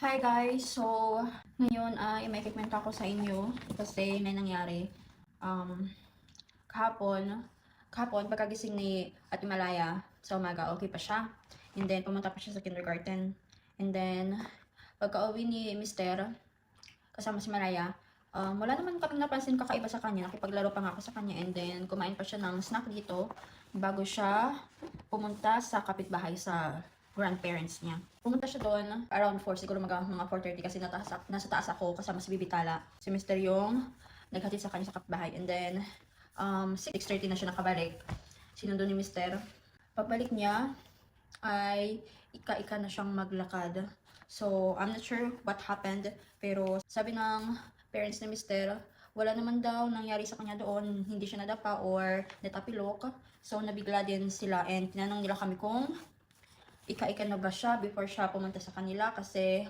Hi guys! So, ngayon ay may kikwento ako sa inyo kasi may nangyari. Um, kahapon pagkagising ni Ate Malaya sa umaga, okay pa siya. And then, pumunta pa siya sa kindergarten. And then, pagka-uwi ni Mister, kasama si Malaya, wala naman kaming napansin kakaiba sa kanya. Nakipaglaro pa nga ako sa kanya. And then, kumain pa siya ng snack dito bago siya pumunta sa kapitbahay sa grandparents niya. Pumunta siya doon around 4, siguro mga 4:30 kasi nasa taas ako kasama si Bibitala. Si Mr. yung naghatid sa kanya sa kapitbahay. And then, 6:30 na siya nakabalik. Sinundo ni Mr. Pagbalik niya, ay ika-ika na siyang maglakad. So, I'm not sure what happened, pero sabi ng parents ni Mister, wala naman daw nangyari sa kanya doon, hindi siya nadapa or natapilok. So, nabigla din sila and tinanong nila kami kung ika-ika na ba siya before siya pumunta sa kanila kasi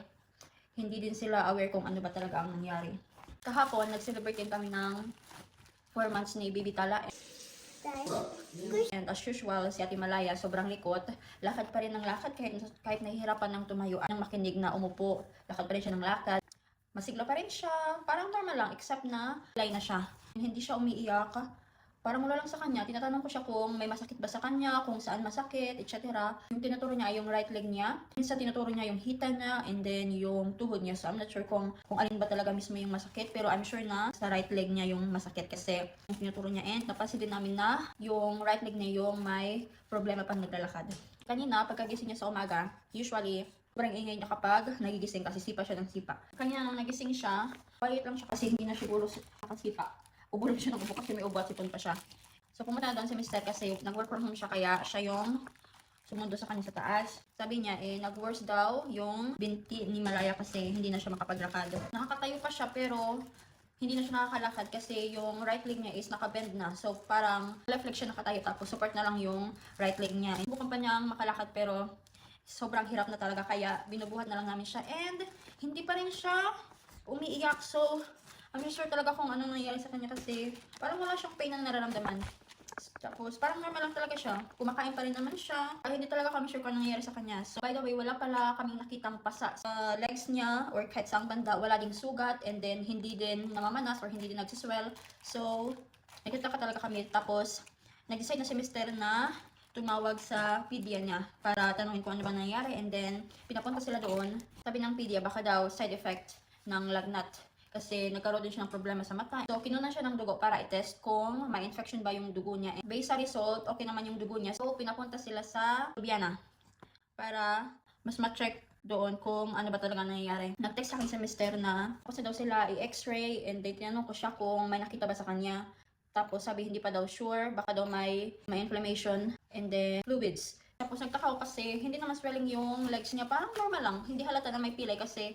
hindi din sila aware kung ano ba talaga ang nangyari. Kahapon, nag-celebrate din kami ng 4 months ni Baby Tala. And as usual, si Ate Malaya, sobrang likot. Lakad pa rin ng lakad kahit nahihirapan ng tumayo, ng makinig na umupo. Lakad pa rin siya ng lakad. Masigla pa rin siya. Parang normal lang, except na lay na siya. Hindi siya umiiyak. Parang wala lang sa kanya. Tinatanong ko siya kung may masakit ba sa kanya, kung saan masakit, etc. Yung tinuturo niya ay yung right leg niya. Minsan tinuturo niya yung hita niya and then yung tuhod niya. So I'm not sure kung alin ba talaga mismo yung masakit. Pero I'm sure na sa right leg niya yung masakit kasi yung tinuturo niya. And napansin din namin na yung right leg niya yung may problema pang naglalakad. Kanina, pagkagising niya sa umaga, usually, sobrang ingay niya kapag nagigising kasi sipa siya ng sipa. Kanina nung nagising siya, quiet lang siya kasi hindi na siguro nakasipa. Ubo lang siya ng ubo kasi may ubo at sipon pa siya. So pumunta na doon si Mr. kasi nag-work from home siya kaya siya yung sumundo sa kanya sa taas. Sabi niya nag-worse daw yung binti ni Malaya kasi hindi na siya makapaglakad. Nakakatayo pa siya pero hindi na siya nakakalakad kasi yung right leg niya is nakabend na. So parang left leg siya nakatayo tapos support na lang yung right leg niya. Bukan pa niyang makalakad pero sobrang hirap na talaga kaya binubuhat na lang namin siya and hindi pa rin siya umiiyak. So I'm not sure talaga kung ano nangyari sa kanya kasi parang wala siyang pain na nararamdaman. Tapos parang normal lang talaga siya. Kumakain pa rin naman siya. Ay hindi talaga kami sure kung ano nangyari sa kanya. So by the way, wala pala kaming nakitang pasa sa legs niya or kahit sa banda. Wala ding sugat and then hindi din namamanas or hindi din nagsiswell. So nakita ka talaga kami. Tapos nag-decide na si Mister na tumawag sa pedia niya para tanungin kung ano ba nangyari and then pinapunta sila doon. Sabi ng pedia baka daw side effect ng lagnat kasi nagkaroon din siya ng problema sa mata. So, kinunan siya ng dugo para i-test kung may infection ba yung dugo niya. And based sa result, okay naman yung dugo niya. So, pinapunta sila sa Lubiana para mas ma-check doon kung ano ba talaga nangyayari. Nag-text sa akin si Mister na kasi daw sila i-x-ray and then tinanong ko siya kung may nakita ba sa kanya. Tapos sabi hindi pa daw sure, baka daw may inflammation and then fluids. Tapos nagtaka ako kasi hindi naman swelling yung legs niya, parang normal lang. Hindi halata na may pilay kasi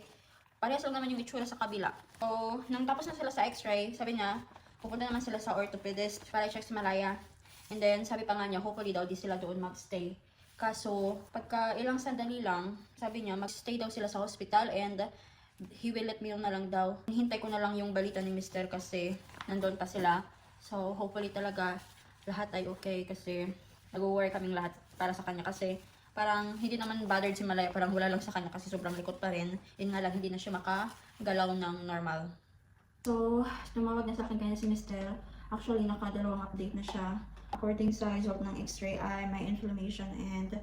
parehas lang naman yung itsura sa kabila. So, nang tapos na sila sa x-ray, sabi niya, pupunta naman sila sa orthopedist para i-check si Malaya. And then, sabi pa nga niya, hopefully daw di sila doon magstay. Kaso, pagka ilang sandali lang, sabi niya, magstay daw sila sa hospital and he will let me know na lang daw. Hintay ko na lang yung balita ni Mister kasi nandun pa sila. So, hopefully talaga lahat ay okay kasi nag-worry kaming lahat para sa kanya kasi parang hindi naman bothered si Malaya, parang wala lang sa kanya kasi sobrang likot pa rin. Yun nga lang, hindi na siya makagalaw ng normal. So, tumawag na sa akin kanya si Mister. Actually, nakadalawang update na siya. According sa result ng x-ray ay may inflammation and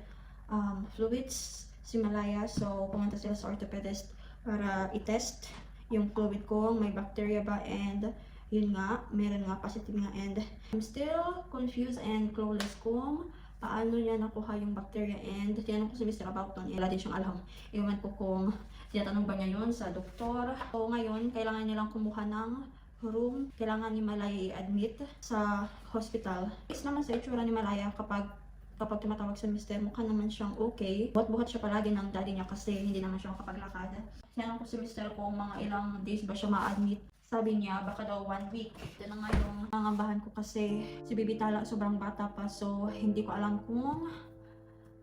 fluids si Malaya. So, pumunta sila sa orthopedist para i-test yung fluid ko, may bacteria ba, and yun nga, meron nga positive nga, and I'm still confused and clueless kung paano niya nakuha yung bacteria and tinanong ko si Mr. about nun. Wala din siyang alam. Iwan ko kung tinatanong ba niya yun sa doktor. So ngayon, kailangan nilang kumuha ng room. Kailangan ni Malaya i-admit sa hospital. Is naman sa itsura ni Malaya kapag tumatawag sa Mr. mukha naman siyang okay. Buhat-buhat siya palagi ng daddy niya kasi hindi naman siya makapaglakad. Tinanong ko si Mr. kung mga ilang days ba siya ma-admit. Sabi niya, baka daw 1 week. Ito na nga yung nangambahan ko kasi si Baby Tala sobrang bata pa. So, hindi ko alam kung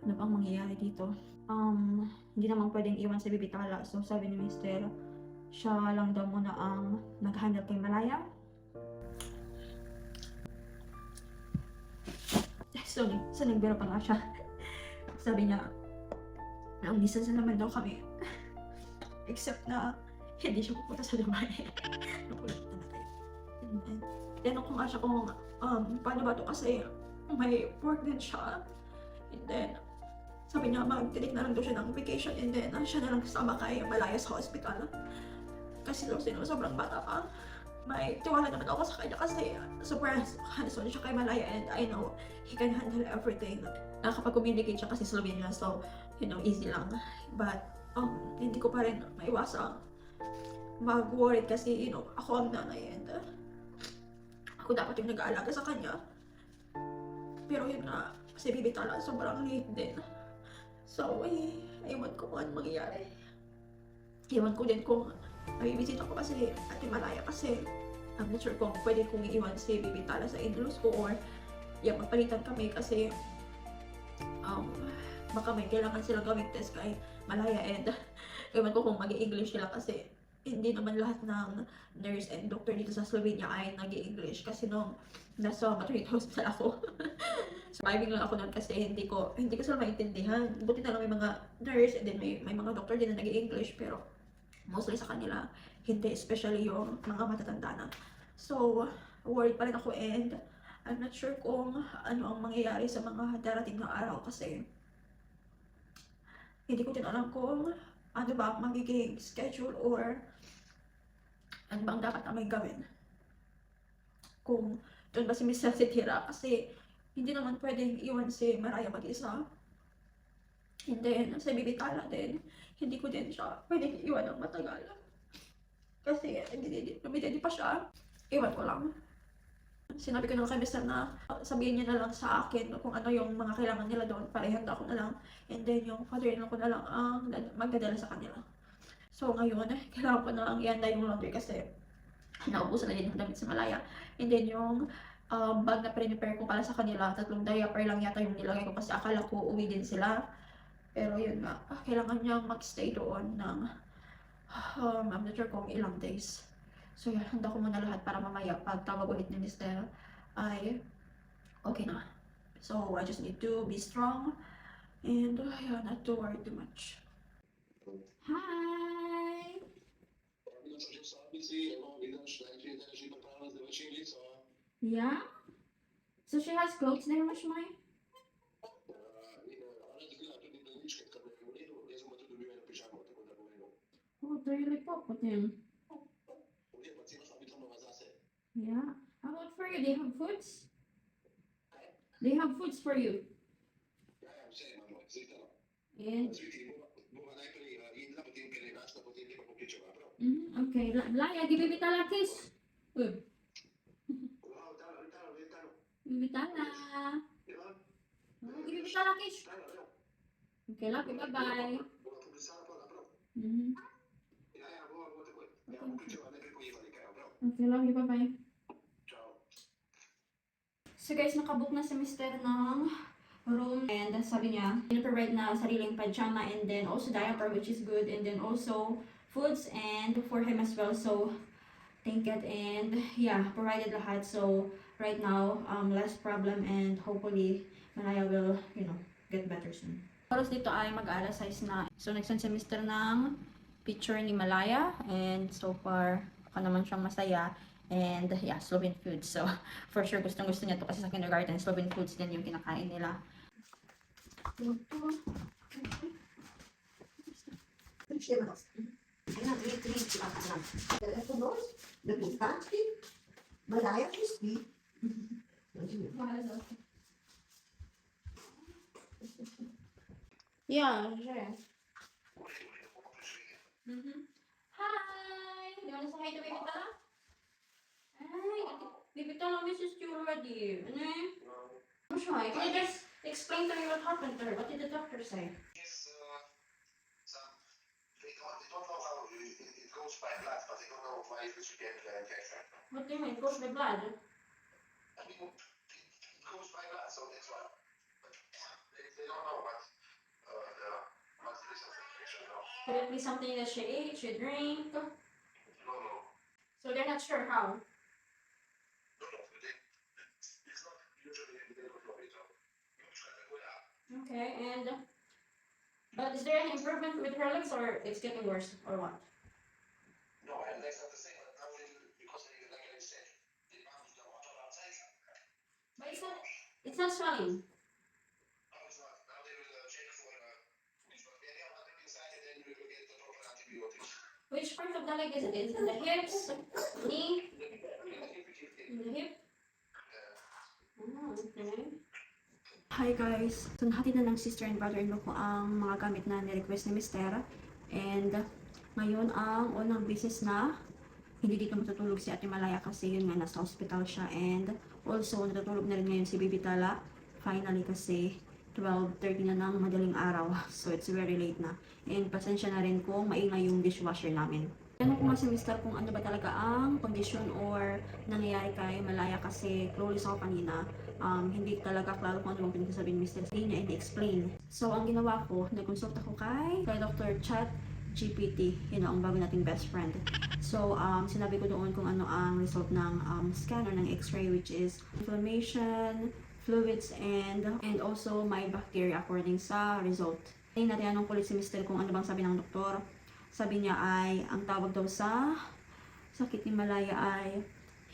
ano bang mangyayari dito. Hindi naman pwedeng iwan si Baby Tala. So, sabi ni Mister, siya lang daw muna ang nag-handle kay Malaya. So, nagbiro pa nga siya. Sabi niya, long distance na naman daw kami. except na hindi siya pupunta sa Dubai. Nakulat talaga yun. And then, tinanong ko nga siya kung paano ba to kasi may work din siya. And then, sabi niya mag-take na lang daw siya ng vacation and then siya na lang kasama kay Malaya sa hospital. Kasi daw sobrang bata pa. May tiwala naman ako sa kanya kasi super hands-on siya kay Malaya and I know he can handle everything. Nakakapag-communicate siya kasi Slovenia so easy lang. But hindi ko pa rin maiwasang mag-worry kasi ako ang nanay and ako dapat yung nag-aalaga sa kanya. Pero yun nga, kasi baby tala sobrang late din. So, ewan ko kung ano mangyayari. Ewan ko din kung nabibisit ako kasi Ate Malaya kasi I'm not sure kung pwede kong iiwan si baby tala sa in-laws ko or magpalitan kami kasi baka may kailangan silang gawing test kay Malaya and ewan ko kung mag-i-English sila kasi hindi naman lahat ng nurse and doctor dito sa Slovenia ay nag-i-English kasi nung nasa maternity hospital ako surviving lang ako nun kasi hindi ko sila maintindihan. Buti na lang may mga nurse and then may mga doctor din na nag-i-English pero mostly sa kanila hindi, especially yung mga matatanda na. So, worried pa rin ako and I'm not sure kung ano ang mangyayari sa mga darating na araw kasi hindi ko din alam kung ano ba ang magiging schedule or ano ba ang dapat namin gawin. Kung doon ba si Miss Cel titira kasi hindi naman pwedeng iwan si Mariah mag-isa. And then, sa baby tala din, hindi ko din siya pwedeng iwan ng matagal. Kasi lumidedi pa siya. Iwan ko lang. Sinabi ko na kay Miss Cel na sabihin niya na lang sa akin kung ano yung mga kailangan nila doon para ihanda ko na lang. And then, yung father-in-law ko na lang ang magdadala sa kanila. So, ngayon, kailangan ko na lang ihanda yung laundry kasi naubusan na din yung damit sa Malaya. And then, yung bag na prepare ko para sa kanila, 3 diaper lang yata yung nilagay ko kasi akala ko uwi din sila. Pero yun nga, kailangan niyang magstay doon ng I'm not sure kung ilang days. So yun, handa ko muna lahat para mamaya pag tawag ulit ni Mr. ay okay na. So I just need to be strong and not to worry too much. Hi! Yeah? So she has clothes there, Mashmai? Oh, do you like pop with him? Yeah. How about for you? They have foods? They have foods for you. And okay. Laya, give me tala kiss. Give me tala. Give me tala kiss. Okay, love you. Bye-bye. Okay, love you. Bye-bye. So guys, nakabook na si Mr. ng room and sabi niya, provide na sariling pajama and then also diaper which is good and then also foods and for him as well. So thank God and yeah, provided lahat. So right now, less problem and hopefully Malaya will, get better soon. Oras dito ay mag-alas 6 na. So nag-send si Mr. ng picture ni Malaya and so far ako naman siyang masaya. And yeah, Slovene food. So, for sure, gustong-gusto niya to kasi sa kindergarten, Slovene foods din yung kinakain nila. Malaya crispy. Yeah, sure. Hi! Do you want to say hi to Baby Tala? Hi! Baby Tala misses you already. Can you just explain to me what happened to her? What did the doctor say? Don't know how it goes by blood, but they don't know why it should get infection. What do you mean? It goes by blood? I mean, it goes by blood, so that's why. They don't know what the reason for infection. No, Could it be something that she ate, she drank? no, no. So they're not sure how. It's not usually they don't know it. Okay, and But is there any improvement with her legs or it's getting worse or what? No, her legs are the same, but now because they, like I said, the arms don't want to outside. But it's not swelling. No, it's not. Now they will check for which bacteria are not inside, and then we will get the proper antibiotics. Which part of the leg is it? Is it the hips, knee, in the hip? Oh, okay. Hi guys! So nahatid na ng sister and brother-in-law ko ang mga gamit na ni-request ni Mister. And ngayon ang unang business na hindi dito matutulog si Ate Malaya kasi yun nga nasa hospital siya. And also natutulog na rin ngayon si Baby Tala. Finally kasi 12:30 na ng madaling araw. So it's very late na. And pasensya na rin kung maingay yung dishwasher namin. Tanong ko nga si Mister kung ano ba talaga ang condition or nangyayari kay Malaya kasi clueless ako kanina. Hindi talaga klaro kung ano bang pinagsasabi ni Mr. Hindi niya i-explain. So, ang ginawa ko, nag-consult ako kay Dr. Chat GPT, ang bago nating best friend. So, sinabi ko doon kung ano ang result ng scanner ng x-ray, which is inflammation, fluids, and also my bacteria according sa result. Ay, natanong ko ulit si Mr. kung ano bang sabi ng doktor. Sabi niya ay, ang tawag daw sa sakit ni Malaya ay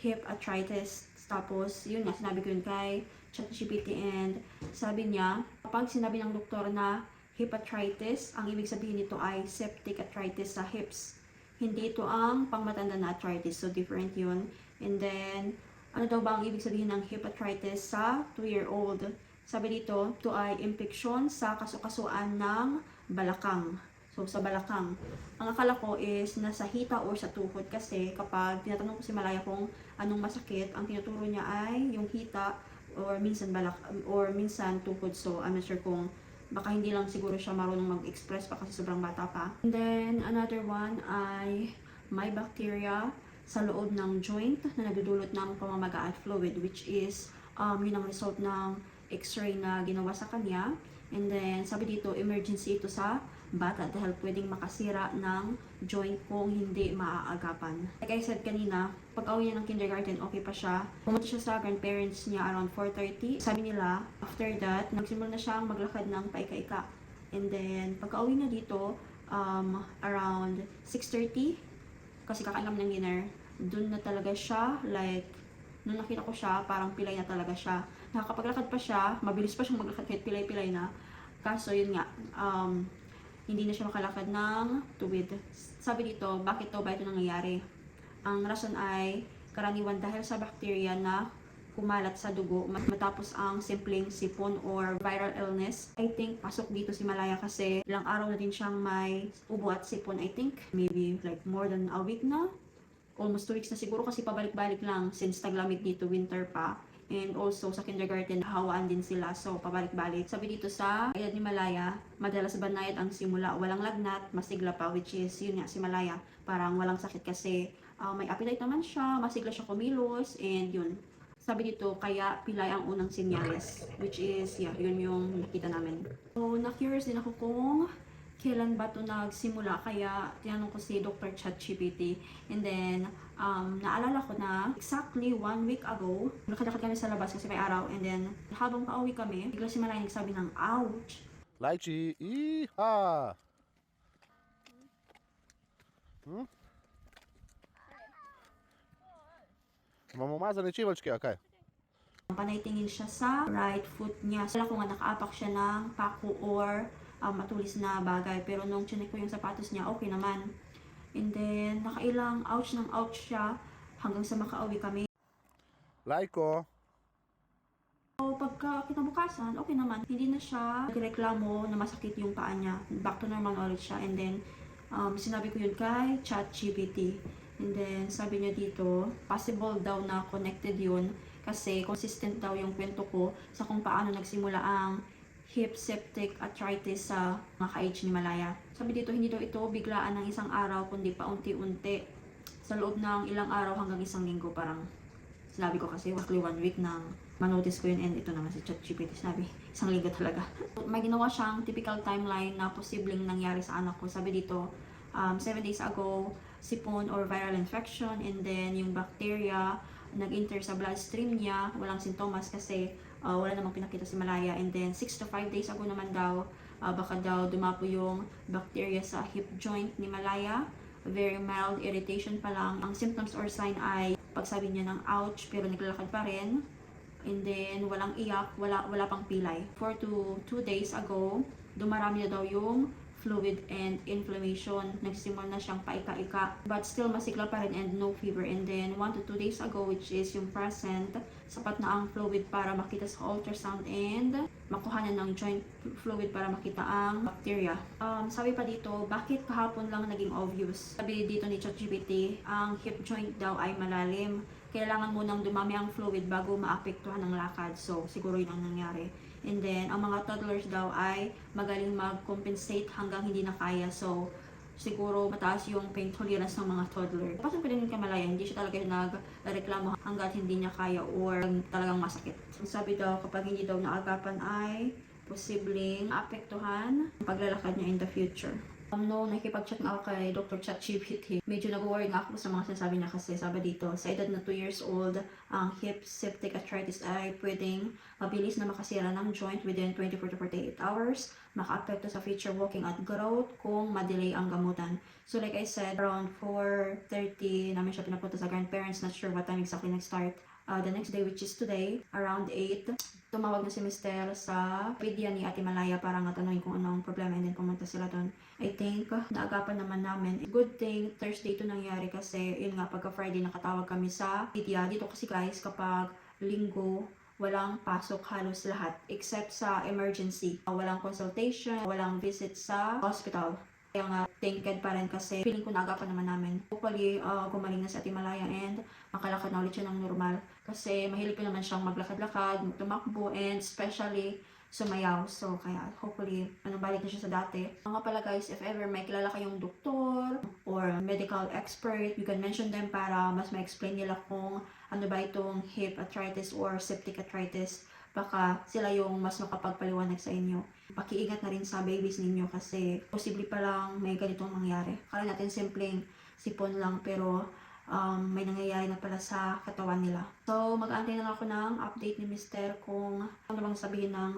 hip arthritis. Tapos, yun nga, sinabi ko yun kay ChatGPT and sabi niya, kapag sinabi ng doktor na hip arthritis, ang ibig sabihin nito ay septic arthritis sa hips. Hindi ito ang pangmatanda na arthritis, so different yun. And then, ano daw ba ang ibig sabihin ng hip arthritis sa 2-year-old? Sabi dito, ito ay infection sa kasukasuan ng balakang. So, sa balakang. Ang akala ko is nasa hita or sa tuhod kasi kapag tinatanong ko si Malaya kung anong masakit, ang tinuturo niya ay yung hita or minsan tuhod. So, I'm not sure kung baka hindi lang siguro siya marunong mag-express pa kasi sobrang bata pa. And then, another one ay may bacteria sa loob ng joint na nagdudulot ng pamamaga at fluid, which is yun ang result ng x-ray na ginawa sa kanya. And then, sabi dito, emergency ito sa bata dahil pwedeng makasira ng joint kung hindi maaagapan. Like I said kanina, pag-uwi niya ng kindergarten, okay pa siya. Pumunta siya sa grandparents niya around 4:30. Sabi nila, after that, nagsimula na siyang maglakad ng paika-ika. And then, pag-uwi niya dito, around 6:30, kasi kakain kami ng dinner, dun na talaga siya, like, nung nakita ko siya, parang pilay na talaga siya. Nakakapaglakad pa siya, mabilis pa siyang maglakad kahit pilay-pilay na. Kaso, yun nga, hindi na siya makalakad ng tuwid. Sabi dito, bakit daw ba ito nangyayari? Ang rason ay karaniwan dahil sa bacteria na kumalat sa dugo matapos ang simpleng sipon or viral illness. I think pasok dito si Malaya kasi ilang araw na din siyang may ubo at sipon. I think maybe like more than a week na. Almost 2 weeks na siguro kasi pabalik-balik lang since taglamig dito, winter pa. And also sa kindergarten, hawaan din sila. So, pabalik-balik. Sabi dito sa edad ni Malaya, madalas banayad ang simula. Walang lagnat, masigla pa, which is, yun nga, si Malaya. Parang walang sakit kasi may appetite naman siya, masigla siya kumilos, and yun. Sabi dito, kaya pilay ang unang senyales, which is, yeah, yun yung nakita namin. So, na-curious din ako kung kailan ba ito nagsimula, kaya tinanong ko si Dr. ChatGPT. And then, naalala ko na exactly 1 week ago, nakadakad kami sa labas kasi may araw. And then, habang pauwi kami, bigla si Malay nagsabi ng, ouch! Lychee, iha! Mamamasa ni Chivachki, okay. Panay tingin siya sa right foot niya. Sala ko nga nakaapak siya ng paku or matulis na bagay. Pero nung chinek ko yung sapatos niya, okay naman. And then, nakailang ouch ng ouch siya hanggang sa makauwi kami. Laiko. So, pagka kinabukasan, okay naman. Hindi na siya nagreklamo na masakit yung paa niya. Back to normal ulit siya. And then, sinabi ko yun kay ChatGPT. And then, sabi niya dito, possible daw na connected yun kasi consistent daw yung kwento ko sa kung paano nagsimula ang hip septic arthritis sa mga ka-age ni Malaya. Sabi dito, hindi daw ito biglaan ng isang araw, kundi paunti-unti sa loob ng ilang araw hanggang isang linggo. Parang sinabi ko kasi, roughly 1 week nang manotice ko yun, and ito naman si ChatGPT sinabi, isang linggo talaga. May ginawa siyang typical timeline na posibleng nangyari sa anak ko. Sabi dito, 7 days ago, sipon or viral infection, and then yung bacteria nag-enter sa bloodstream niya, walang sintomas kasi wala namang pinakita si Malaya. And then 6 to 5 days ago naman daw, baka daw dumapo yung bacteria sa hip joint ni Malaya. Very mild irritation pa lang. Ang symptoms or sign ay pagsabi niya ng ouch pero naglalakad pa rin. And then walang iyak, wala pang pilay. 4 to 2 days ago, dumarami na daw yung fluid and inflammation. Nagsimula na siyang paika-ika. But still masikla pa rin and no fever. And then 1 to 2 days ago, which is yung present, sapat na ang fluid para makita sa ultrasound and makuhanan ng joint fluid para makita ang bacteria. Sabi pa dito, bakit kahapon lang naging obvious? Sabi dito ni ChatGPT, ang hip joint daw ay malalim. Kailangan munang dumami ang fluid bago maapektuhan ng lakad. So, siguro yun ang nangyari. And then, ang mga toddlers daw ay magaling mag-compensate hanggang hindi na kaya. So, siguro mataas yung pain tolerance ng mga toddler. Pasan ko din yung Malaya, hindi siya talaga nagreklamo hanggat hindi niya kaya or talagang masakit. Sabi daw, kapag hindi daw naagapan ay posibleng apektuhan ang paglalakad niya in the future. No, nakikipag-chat nga ako kay Dr. ChatGPT. Medyo nag-worry nga ako sa mga sinasabi niya kasi sabi dito, sa edad na 2 years old, ang hip septic arthritis ay pwedeng mabilis na makasira ng joint within 24 to 48 hours, maka-apekto sa future walking at growth kung ma-delay ang gamutan. So like I said, around 4:30 namin siya pinapunta sa grandparents, not sure what time exactly nag-start. The next day, which is today, around 8, tumawag na si Mr. sa pedya ni Ate Malaya para nga tanungin kung anong problema and then pumunta sila doon. I think, naagapan naman namin. Good thing, Thursday ito nangyari kasi, yun nga, pagka Friday nakatawag kami sa pedya. Dito kasi guys, kapag linggo, walang pasok halos lahat except sa emergency. Walang consultation, walang visit sa hospital. Kaya nga, thank God pa rin kasi feeling ko naagapan naman namin. Hopefully, gumaling na si Ate Malaya and makalakad na ulit siya ng normal. Kasi mahilig pa naman siyang maglakad-lakad, tumakbo, and especially sumayaw. So, kaya hopefully, balik na siya sa dati. Mga pala guys, if ever may kilala kayong doktor or medical expert, you can mention them para mas ma-explain nila kung ano ba itong hip arthritis or septic arthritis. Baka sila yung mas makapagpaliwanag sa inyo. Pakiingat na rin sa babies ninyo kasi posible pa lang may ganitong mangyari. Kala natin simpleng sipon lang pero may nangyayari na pala sa katawan nila. So, mag-aantay na lang ako ng update ni Mr. kung ano bang sabihin ng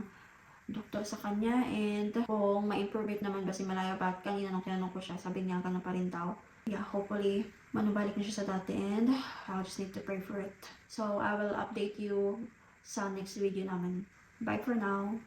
doktor sa kanya and kung ma-improve naman ba si Malaya. But kanina nung tinanong ko siya, sabi niya ganun pa rin daw. Yeah, hopefully manubalik na siya sa dati and I'll just need to pray for it. So, I will update you sa next video namin. Bye for now.